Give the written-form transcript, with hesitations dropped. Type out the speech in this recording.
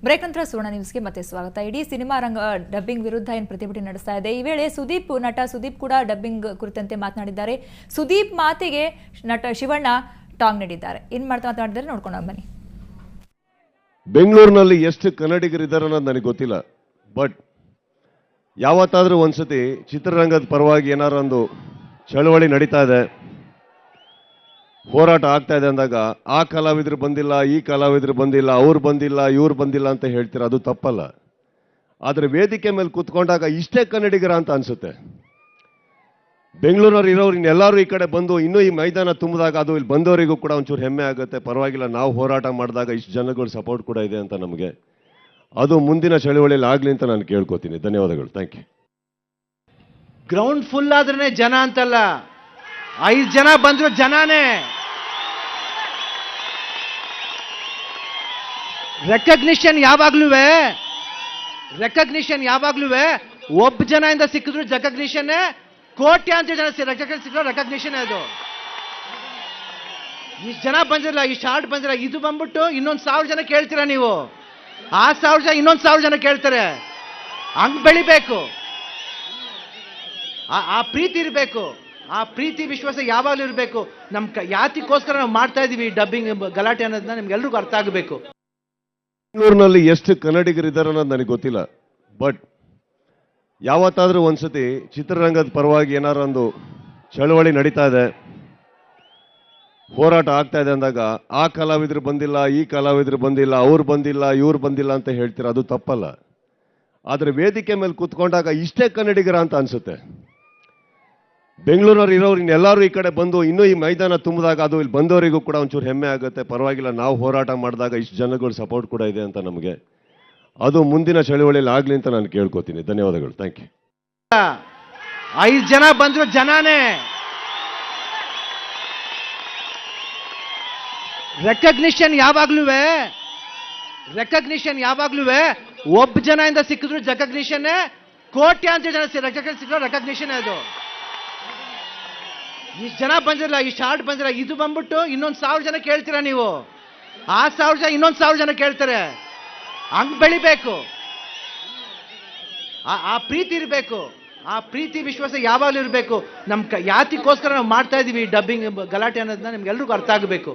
Break ನಂತರ ಸುವರ್ಣ ನ್ಯೂಸ್ಗೆ ಮತ್ತೆ ಸ್ವಾಗತ. ಇಡೀ ಸಿನಿಮಾ ರಂಗ ಡಬ್ಬಿಂಗ್ ವಿರುದ್ಧ ಏನು ಪ್ರತಿಭಟನೆ ನಡೆಸ್ತಾ ಇದೆ. ಈ ವೇಳೆ ನಟ ಸುದೀಪ್ ಕೂಡ ಡಬ್ಬಿಂಗ್ ಕುರಿತಂತೆ ಮಾತನಾಡಿದ್ದಾರೆ. ಸುದೀಪ್ ಮಾತಿಗೆ ನಟ ಶಿವಣ್ಣ ಟಾಂಗ್ ನೀಡಿದ್ದಾರೆ. ಏನ್ ಮಾತನಾಡಿದ್ದಾರೆ ನೋಡ್ಕೊಂಡು ಬನ್ನಿ. ಬೆಂಗಳೂರಿನಲ್ಲಿ ಎಷ್ಟು ಕನ್ನಡಿಗರಿದ್ದಾರೆ ಅನ್ನೋದು ನನಗೆ ಗೊತ್ತಿಲ್ಲ. ಬಟ್ ಯಾವತ್ತಾದ್ರೂ ಒಂದ್ಸತಿ ಚಿತ್ರರಂಗದ ಪರವಾಗಿ ಏನಾರು ಒಂದು ಚಳವಳಿ ನಡೀತಾ ಇದೆ, ಹೋರಾಟ ಆಗ್ತಾ ಇದೆ ಅಂದಾಗ ಆ ಕಲಾವಿದರು ಬಂದಿಲ್ಲ, ಈ ಕಲಾವಿದರು ಬಂದಿಲ್ಲ, ಅವ್ರು ಬಂದಿಲ್ಲ, ಇವ್ರು ಬಂದಿಲ್ಲ ಅಂತ ಹೇಳ್ತೀರ, ಅದು ತಪ್ಪಲ್ಲ. ಆದರೆ ವೇದಿಕೆ ಮೇಲೆ ಕೂತ್ಕೊಂಡಾಗ ಇಷ್ಟೇ ಕನ್ನಡಿಗರ ಅಂತ ಅನ್ಸುತ್ತೆ. ಬೆಂಗಳೂರವ್ರು ಇರೋರು ಇನ್ನೆಲ್ಲರೂ ಈ ಕಡೆ ಬಂದು ಇನ್ನೂ ಈ ಮೈದಾನ ತುಂಬಿದಾಗ ಅದು ಇಲ್ಲಿ ಬಂದವರಿಗೂ ಕೂಡ ಒಂಚೂರು ಹೆಮ್ಮೆ ಆಗುತ್ತೆ. ಪರವಾಗಿಲ್ಲ, ನಾವು ಹೋರಾಟ ಮಾಡಿದಾಗ ಇಷ್ಟು ಜನಗಳು ಸಪೋರ್ಟ್ ಕೂಡ ಇದೆ ಅಂತ ನಮಗೆ. ಅದು ಮುಂದಿನ ಚಳವಳಿಯಲ್ಲಿ ಆಗಲಿ ಅಂತ ನಾನು ಕೇಳ್ಕೊತೀನಿ. ಧನ್ಯವಾದಗಳು. Thank you. ಗ್ರೌಂಡ್ ಫುಲ್ ಆದ್ರೆ ಜನ ಅಂತಲ್ಲ, 5 ಜನ ಬಂದ್ರು ಜನನೇ. ರೆಕಗ್ನಿಷನ್ ಯಾವಾಗ್ಲೂ ಒಬ್ಬ ಜನ ಇಂದ ಸಿಕ್ಕಿದ್ರು ರೆಕಗ್ನಿಷನ್, ಕೋಟ್ಯಾಂತರ ಜನ ಸಿಕ್ಕರು ರೆಕಗ್ನಿಷನ್. ಅದು ಇಷ್ಟು ಜನ ಬಂದಿರಲ್ಲ, ಇಷ್ಟು ಹಾರ್ಟ್ ಬಂದಿರಲ್ಲ. ಇದು ಬಂದ್ಬಿಟ್ಟು ಇನ್ನೊಂದು 1000 ಜನ ಕೇಳ್ತೀರಾ ನೀವು, ಆ 1000 ಜನ ಇನ್ನೊಂದು 1000 ಜನ ಕೇಳ್ತಾರೆ. ಹಂಗ್ ಬೆಳಿಬೇಕು, ಆ ಪ್ರೀತಿ ಇರಬೇಕು, ಆ ಪ್ರೀತಿ ವಿಶ್ವಾಸ ಯಾವಾಗಲೂ ಇರಬೇಕು. ಯಾತಿಗೋಸ್ಕರ ನಾವು ಮಾಡ್ತಾ ಇದೀವಿ ಡಬ್ಬಿಂಗ್ ಗಲಾಟೆ ಅನ್ನೋದನ್ನ ನಿಮ್ಗೆ ಎಲ್ರಿಗೂ ಅರ್ಥ ಆಗಬೇಕು. ಬೆಂಗಳೂರಿನಲ್ಲಿ ಎಷ್ಟು ಕನ್ನಡಿಗರಿದ್ದಾರೆ ಅನ್ನೋದು ನನಗೆ ಗೊತ್ತಿಲ್ಲ. ಬಟ್ ಯಾವತ್ತಾದ್ರೂ ಒಂದ್ಸತಿ ಚಿತ್ರರಂಗದ ಪರವಾಗಿ ಏನಾರು ಒಂದು ಚಳವಳಿ ನಡೀತಾ ಇದೆ, ಹೋರಾಟ ಆಗ್ತಾ ಇದೆ ಅಂದಾಗ ಆ ಕಲಾವಿದರು ಬಂದಿಲ್ಲ, ಈ ಕಲಾವಿದರು ಬಂದಿಲ್ಲ, ಅವ್ರು ಬಂದಿಲ್ಲ, ಇವ್ರು ಬಂದಿಲ್ಲ ಅಂತ ಹೇಳ್ತೀರ, ಅದು ತಪ್ಪಲ್ಲ. ಆದರೆ ವೇದಿಕೆ ಮೇಲೆ ಕೂತ್ಕೊಂಡಾಗ ಇಷ್ಟೇ ಕನ್ನಡಿಗರ ಅಂತ ಅನ್ಸುತ್ತೆ. ಬೆಂಗಳೂರವ್ರು ಇರೋರು ಇನ್ನೆಲ್ಲರೂ ಈ ಕಡೆ ಬಂದು ಇನ್ನೂ ಈ ಮೈದಾನ ತುಂಬಿದಾಗ ಅದು ಇಲ್ಲಿ ಬಂದವರಿಗೂ ಕೂಡ ಒಂಚೂರು ಹೆಮ್ಮೆ ಆಗುತ್ತೆ. ಪರವಾಗಿಲ್ಲ, ನಾವು ಹೋರಾಟ ಮಾಡಿದಾಗ ಇಷ್ಟು ಜನಗಳು ಸಪೋರ್ಟ್ ಕೂಡ ಇದೆ ಅಂತ ನಮಗೆ. ಅದು ಮುಂದಿನ ಚಳವಳಿಯಲ್ಲಿ ಆಗಲಿ ಅಂತ ನಾನು ಕೇಳ್ಕೊತೀನಿ. ಧನ್ಯವಾದಗಳು. Thank you. 5 ಜನ ಬಂದ್ರು ಜನನೇ. ರೆಕಗ್ನಿಷನ್ ಯಾವಾಗ್ಲೂ ಒಬ್ಬ ಜನ ಇಂದ ಸಿಕ್ಕಿದ್ರು ರೆಕಗ್ನಿಷನ್, ಕೋಟ್ಯಾಂತರ ಜನ ಸಿಕ್ಕರು ರೆಕಗ್ನಿಷನ್. ಅದು ಇಷ್ಟು ಜನ ಬಂದಿರಲ್ಲ, ಇಷ್ಟು ಹಾರ್ಟ್ ಬಂದಿರಲ್ಲ. ಇದು ಬಂದ್ಬಿಟ್ಟು ಇನ್ನೊಂದು 1000 ಜನ ಕೇಳ್ತೀರಾ ನೀವು, ಆ 1000 ಜನ ಇನ್ನೊಂದು 1000 ಜನ ಕೇಳ್ತಾರೆ. ಹಂಗ್ ಬೆಳಿಬೇಕು, ಆ ಪ್ರೀತಿ ಇರಬೇಕು, ಆ ಪ್ರೀತಿ ವಿಶ್ವಾಸ ಯಾವಾಗಲೂ ಇರಬೇಕು. ಯಾತಿಗೋಸ್ಕರ ನಾವು ಮಾಡ್ತಾ ಇದೀವಿ ಡಬ್ಬಿಂಗ್ ಗಲಾಟೆ ಅನ್ನೋದನ್ನ ನಿಮ್ಗೆ ಎಲ್ರಿಗೂ ಅರ್ಥ ಆಗಬೇಕು.